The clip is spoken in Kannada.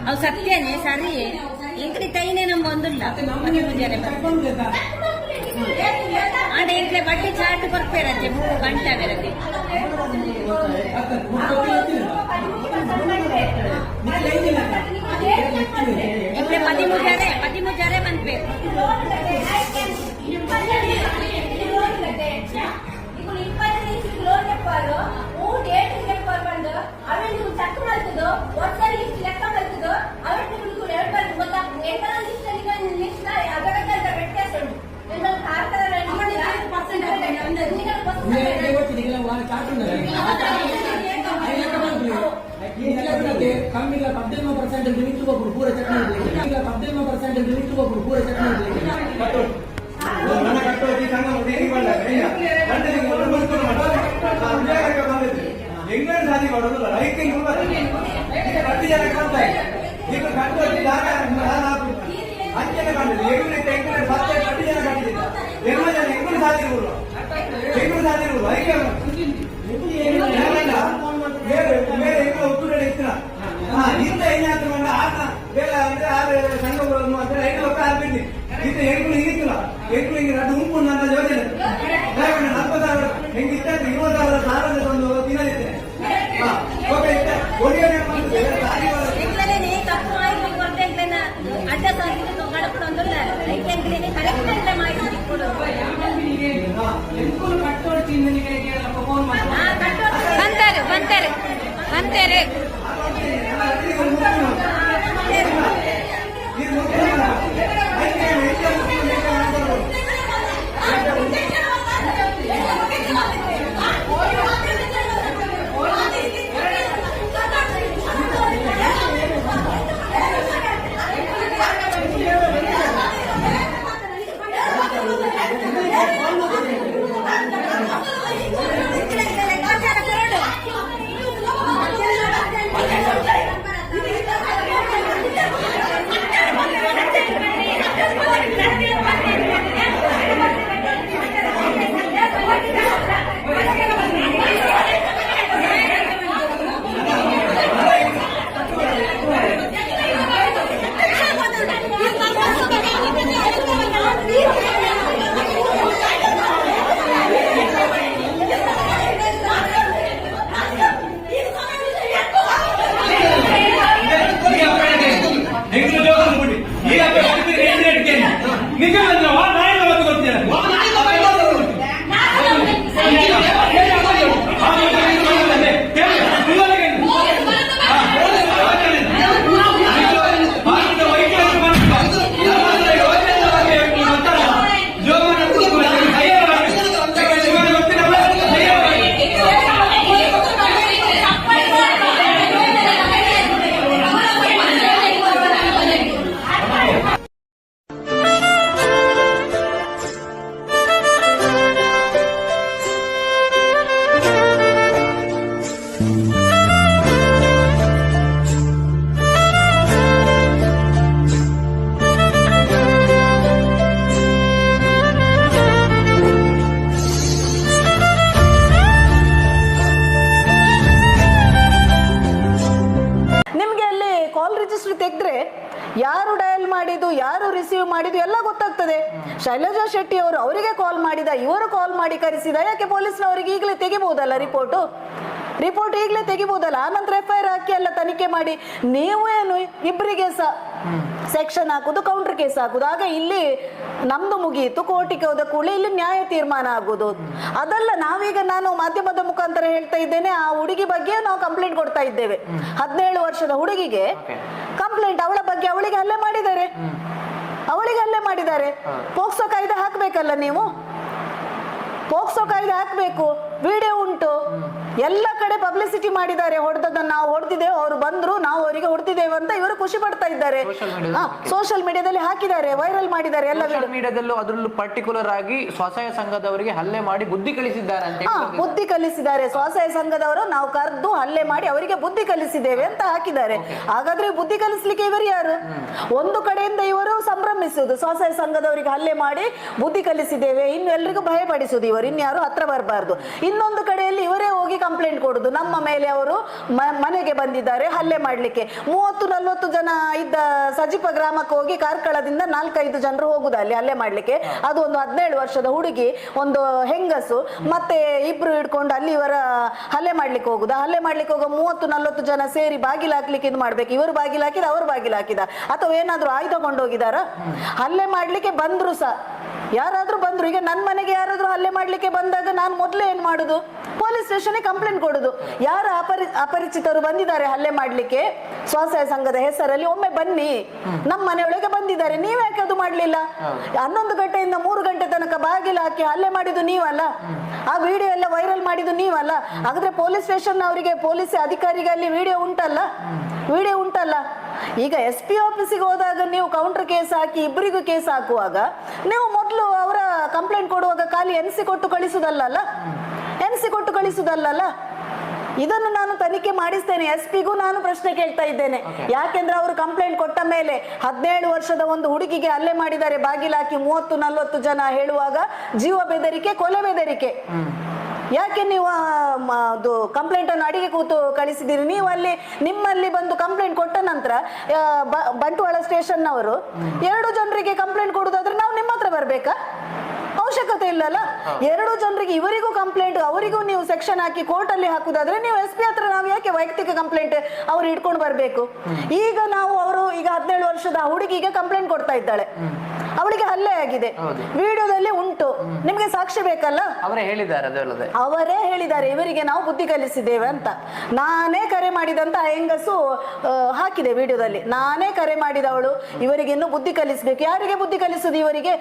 ಅವು ಸತ್ಯನೇ ಸರಿ ಇಂಕ್ಲಿ ತೈನೇ ನಮ್ಗೆ ಒಂದಿಲ್ಲ ಮನೆ ಮುಂಜಾನೆ ಆಡ ಇಂಕ್ಲೆ ಬಟ್ಟೆ ಚಾಟ್ ಬರ್ಪೇರತ್ತೆ 3 ಗಂಟೆ ಬೇರೆ ಇಂಕ್ಲೆ 13 ಜರೆ ಬಂದ್ಬೇಕು ಕಮ್ಮಿಗ 18% ಲಿಮಿಟ್ ಒಬ್ಬರು ಪೂರ ಚೆಕ್ ಮಾಡಲಿಕ್ಕೆ ಈಗ 18% ಲಿಮಿಟ್ ಒಬ್ಬರು ಪೂರ ಚೆಕ್ ಮಾಡಲಿಕ್ಕೆ ನನ್ನ ಕಟ್ಟೋದಿ ಸಂಘ ಹೇಗೆ ಮಾಡಲ್ಲ ಗಂಟೆಗೆ ಮೊದಲು ಬಂದು ಎಂಗನ ಸಾಧಿ ಮಾಡೋದು ರೈತ ಕಟ್ಟಿ ಜನ ಕಾಣ್ತಾ ಇದೆ ಈಗ ಕಟ್ಟೋದಿ ಜಾಗ ಅಂಚನೆ ಕಾಣಿದೆ ಎಂಗನ ಸತ್ಯ ಕಟ್ಟಿ ಜನ ಕಟ್ಟಿದ್ದ ಎಲ್ಲ ಜನ ಎಂಗನ ಸಾಧಿರ್ಬೋದು ಐಕೆ ಬೇರೆ ಎಂಗ ಒತ್ತುಗಡೆ ಇತ್ತಿನ ಇಂತ ಏನಾದ್ರು ಆಟ ಬೇರೆ ಅಂದ್ರೆ ಸಂಘಗಳನ್ನು ಅಂದ್ರೆ ಐದು ಲಕ್ಷ ಆಗ್ಬಿಟ್ಟು ಇದು ಎಂಗಳು ಹಿಂಗಿತ್ತಿಲ್ಲ ಎಂಗಳು ಹಿಂಗೆ ಅದು ಉಂಪು ನನ್ನ ಯೋಜನೆ 40,000 ಹೆಂಗಿತ್ತ 20,000 ಸಾಲದ ಒಂದು ದಿನ ಇದೆ ಅಂತಾರೆ ಯಾರು ಡಯಲ್ ಮಾಡಿದ್ದು ಯಾರು ರಿಸೀವ್ ಮಾಡಿದ್ದು ಎಲ್ಲ ಗೊತ್ತಾಗ್ತದೆ. ಶೈಲಜಾ ಶೆಟ್ಟಿ ಅವರು ಅವರಿಗೆ ಕಾಲ್ ಮಾಡಿದ, ಇವರು ಕಾಲ್ ಮಾಡಿ ಕರೆಸಿದ, ಯಾಕೆ ಪೊಲೀಸ್ನವರಿಗೆ ಈಗಲೇ ತೆಗಿಬಹುದಲ್ಲ ರಿಪೋರ್ಟ್ ಈಗಲೇ ತೆಗಿಬಹುದಲ್ಲ, ಆನಂತರ FIR ಹಾಕಿ ಎಲ್ಲ ತನಿಖೆ ಮಾಡಿ. ನೀವು ಏನು ಇಬ್ಬರಿಗೆ ಸಹ ಸೆಕ್ಷನ್ ಹಾಕುದು, ಕೌಂಟರ್ ಕೇಸ್ ಹಾಕುದು, ಆಗ ಇಲ್ಲಿ ನಮ್ದು ಮುಗಿಯಿತು, ಕೋರ್ಟಿಗೆ ಹೋದ ಕೂಡಲೇ ಇಲ್ಲಿ ನ್ಯಾಯ ತೀರ್ಮಾನ ಆಗುದು. ಅದಲ್ಲ, ನಾವೀಗ ನಾನು ಮಾಧ್ಯಮದ ಮುಖಾಂತರ ಹೇಳ್ತಾ ಇದ್ದೇನೆ, ಆ ಹುಡುಗಿ ಬಗ್ಗೆ ನಾವು ಕಂಪ್ಲೇಂಟ್ ಕೊಡ್ತಾ ಇದ್ದೇವೆ. 17 ವರ್ಷದ ಹುಡುಗಿಗೆ ಕಂಪ್ಲೇಂಟ್, ಅವಳ ಬಗ್ಗೆ ಅವಳಿಗೆ ಹಲ್ಲೆ ಮಾಡಿದ್ದಾರೆ. ಪೋಕ್ಸೋ ಕಾಯ್ದೆ ಹಾಕ್ಬೇಕಲ್ಲ ನೀವು. ಪೋಕ್ಸೋ ಕಾಯ್ದೆ ಹಾಕ್ಬೇಕು, ವಿಡಿಯೋ ಉಂಟು, ಎಲ್ಲ ಕಡೆ ಪಬ್ಲಿಸಿಟಿ ಮಾಡಿದ್ದಾರೆ. ಹೊಡೆದದನ್ನ ನಾವು ಹೊಡೆದಿದ್ದೇವೆ, ಅವರು ಬಂದ್ರು, ನಾವು ಅವರಿಗೆ ಹೊಡೆದಿದ್ದೇವೆ ಅಂತ ಇವರು ಖುಷಿ ಪಡ್ತಾ ಇದ್ದಾರೆ. ಸೋಷಿಯಲ್ ಮೀಡಿಯಾದಲ್ಲಿ ಹಾಕಿದ್ದಾರೆ, ವೈರಲ್ ಮಾಡಿದ್ದಾರೆ ಎಲ್ಲ ಮೀಡಿಯಾದಲ್ಲೂ ಅದರಲ್ಲೂ ಪರ್ಟಿಕ್ಯುಲರ್ ಆಗಿ ಸ್ವಸಹಾಯ ಸಂಘದವರಿಗೆ ಹಲ್ಲೆ ಮಾಡಿ ಬುದ್ಧಿ ಕಲಿಸಿದ್ದಾರೆ ಅಂತ ಬುದ್ಧಿ ಕಲಿಸಿದ್ದಾರೆ. ಸ್ವಸಹಾಯ ಸಂಘದವರು ನಾವು ಕರೆದು ಹಲ್ಲೆ ಮಾಡಿ ಅವರಿಗೆ ಬುದ್ಧಿ ಕಲಿಸಿದ್ದೇವೆ ಅಂತ ಹಾಕಿದ್ದಾರೆ. ಹಾಗಾದ್ರೆ ಬುದ್ಧಿ ಕಲಿಸ್ಲಿಕ್ಕೆ ಇವರು ಯಾರು? ಒಂದು ಕಡೆಯಿಂದ ಇವರು ಸಂಭ್ರಮಿಸುವುದು, ಸ್ವಸಹಾಯ ಸಂಘದವರಿಗೆ ಹಲ್ಲೆ ಮಾಡಿ ಬುದ್ಧಿ ಕಲಿಸಿದ್ದೇವೆ, ಇನ್ನು ಎಲ್ರಿಗೂ ಭಯಪಡಿಸುದು ಇವರು, ಇನ್ಯಾರು ಹತ್ರ ಬರಬಾರ್ದು. ಇನ್ನೊಂದು ಕಡೆಯಲ್ಲಿ ಇವರೇ ಹೋಗಿ ಕಂಪ್ಲೇಂಟ್ ಕೊಡುದು, ನಮ್ಮ ಮೇಲೆ ಅವರು ಮನೆಗೆ ಬಂದಿದ್ದಾರೆ ಹಲ್ಲೆ ಮಾಡ್ಲಿಕ್ಕೆ. 30-40 ಜನ ಇದ್ದ ಸಜಿಪ ಗ್ರಾಮಕ್ಕೆ ಹೋಗಿ ಕಾರ್ಕಳದಿಂದ 4-5 ಜನರು ಹೋಗುದು ಅಲ್ಲಿ ಹಲ್ಲೆ ಮಾಡ್ಲಿಕ್ಕೆ. ಅದು ಒಂದು 17 ವರ್ಷದ ಹುಡುಗಿ, ಒಂದು ಹೆಂಗಸು, ಮತ್ತೆ ಇಬ್ರು ಹಿಡ್ಕೊಂಡು ಅಲ್ಲಿ ಇವರ ಹಲ್ಲೆ ಮಾಡ್ಲಿಕ್ಕೆ ಹೋಗುದು. ಹಲ್ಲೆ ಮಾಡ್ಲಿಕ್ಕೆ ಹೋಗೋ 30-40 ಜನ ಸೇರಿ ಬಾಗಿಲು ಹಾಕ್ಲಿಕ್ಕೆ ಇದು ಮಾಡ್ಬೇಕು. ಇವರು ಬಾಗಿಲು ಹಾಕಿದ, ಅವರು ಬಾಗಿಲು ಹಾಕಿದ, ಅಥವಾ ಏನಾದ್ರು ಆಯುಧ ಕೊಂಡೋಗಿದಾರ? ಹಲ್ಲೆ ಮಾಡ್ಲಿಕ್ಕೆ ಬಂದ್ರು ಸಹ ಯಾರಾದ್ರೂ ಬಂದ್ರು, ಈಗ ನನ್ನ ಮನೆಗೆ ಯಾರಾದ್ರೂ ಹಲ್ಲೆ ಮಾಡ್ಲಿಕ್ಕೆ ಬಂದಾಗ ನಾನು ಮೊದ್ಲೇ ಏನ್ ಮಾಡುದು? ಪೊಲೀಸ್ ಸ್ಟೇಷನ್ ಕಂಪ್ಲೇಂಟ್ ಕೊಡುದು. ಯಾರ ಅಪರಿಚಿತರು ಬಂದಿದ್ದಾರೆ ಹಲ್ಲೆ ಮಾಡ್ಲಿಕ್ಕೆ ಸ್ವಸಹಾಯ ಸಂಘದ ಹೆಸರಲ್ಲಿ, ಒಮ್ಮೆ ಬನ್ನಿ, ನಮ್ಮ ಮನೆಯೊಳಗೆ ಬಂದಿದ್ದಾರೆ, ನೀವ್ ಯಾಕೆ ಅದು ಮಾಡ್ಲಿಲ್ಲ? 11 ಗಂಟೆಯಿಂದ 3 ಗಂಟೆ ತನಕ ಬಾಗಿಲು ಹಾಕಿ ಹಲ್ಲೆ ಮಾಡಿದ್ದು ನೀವಲ್ಲ, ಆ ವಿಡಿಯೋ ಎಲ್ಲ ವೈರಲ್ ಮಾಡಿದ್ದು ನೀವಲ್ಲ. ಹಾಗಾದ್ರೆ ಪೊಲೀಸ್ ಸ್ಟೇಷನ್ ಅವರಿಗೆ, ಪೊಲೀಸ್ ಅಧಿಕಾರಿಗೆ ಅಲ್ಲಿ ವಿಡಿಯೋ ಉಂಟಲ್ಲ. ಈಗ SP ಆಫೀಸಿಗೆ ಹೋದಾಗ ನೀವು ಕೌಂಟರ್ ಕೇಸ್ ಹಾಕಿ ಇಬ್ಬರಿಗೂ ಕೇಸ್ ಹಾಕುವಾಗ ನೀವು ಮೊದಲು ಅವರ ಕಂಪ್ಲೇಂಟ್ ಕೊಡುವಾಗ ಖಾಲಿ NC ಕೊಟ್ಟು ಕಳಿಸುದಲ್ಲ. ಇದನ್ನು ನಾನು ತನಿಖೆ ಮಾಡಿಸ್ತೇನೆ. SP ಗೂ ನಾನು ಪ್ರಶ್ನೆ ಕೇಳ್ತಾ ಇದ್ದೇನೆ. ಯಾಕೆಂದ್ರೆ ಅವರು ಕಂಪ್ಲೇಂಟ್ ಕೊಟ್ಟ ಮೇಲೆ 17 ವರ್ಷದ ಒಂದು ಹುಡುಗಿಗೆ ಹಲ್ಲೆ ಮಾಡಿದ್ದಾರೆ ಬಾಗಿಲು ಹಾಕಿ 30-40 ಜನ ಹೇಳುವಾಗ ಜೀವ ಬೆದರಿಕೆ, ಕೊಲೆ ಬೆದರಿಕೆ. ಯಾಕೆ ನೀವು ಅದು ಕಂಪ್ಲೇಂಟ್ ಅನ್ನು ಅಡಿಗೆ ಕೂತು ಕಳಿಸಿದ್ದೀರಿ? ನೀವು ಅಲ್ಲಿ ನಿಮ್ಮಲ್ಲಿ ಬಂದು ಕಂಪ್ಲೇಂಟ್ ಕೊಟ್ಟ ನಂತರ ಬಂಟ್ವಾಳ ಸ್ಟೇಷನ್ ನವರು 2 ಜನರಿಗೆ ಕಂಪ್ಲೇಂಟ್ ಕೊಡುದಾದ್ರೆ ನಾವು ನಿಮ್ಮ ಹತ್ರ ಬರ್ಬೇಕಾ? ಅವಶ್ಯಕತೆ ಇಲ್ಲಲ್ಲ. 2 ಜನರಿಗೆ, ಇವರಿಗೂ ಕಂಪ್ಲೇಂಟ್, ಅವರಿಗೂ ನೀವು ಸೆಕ್ಷನ್ ಹಾಕಿ ಕೋರ್ಟ್ ಅಲ್ಲಿ ಹಾಕುದಾದ್ರೆ ನೀವು SP ಹತ್ರ ನಾವು ಯಾಕೆ ವೈಯಕ್ತಿಕ ಕಂಪ್ಲೇಂಟ್ ಅವ್ರು ಇಟ್ಕೊಂಡು ಬರ್ಬೇಕು? ಈಗ ನಾವು ಈಗ 17 ವರ್ಷದ ಹುಡುಗಿಗೆ ಕಂಪ್ಲೇಂಟ್ ಕೊಡ್ತಾ ಇದ್ದಾಳೆ, ಅವಳಿಗೆ ಹಲ್ಲೆ ಆಗಿದೆ, ವಿಡಿಯೋದಲ್ಲಿ ಉಂಟು, ನಿಮ್ಗೆ ಸಾಕ್ಷಿ ಬೇಕಲ್ಲ? ಅವರೇ ಹೇಳಿದ್ದಾರೆ ಇವರಿಗೆ ನಾವು ಬುದ್ಧಿ ಕಲಿಸಿದ್ದೇವೆ ಅಂತ. ನಾನೇ ಕರೆ ಮಾಡಿದಂತ ಹೆಂಗಸು ಹಾಕಿದೆ ವಿಡಿಯೋದಲ್ಲಿ, ನಾನೇ ಕರೆ ಮಾಡಿದವಳು, ಇವರಿಗೆ ಇನ್ನು ಬುದ್ಧಿ ಕಲಿಸ್ಬೇಕು. ಯಾರಿಗೆ ಬುದ್ಧಿ ಕಲಿಸುದು ಇವರಿಗೆ?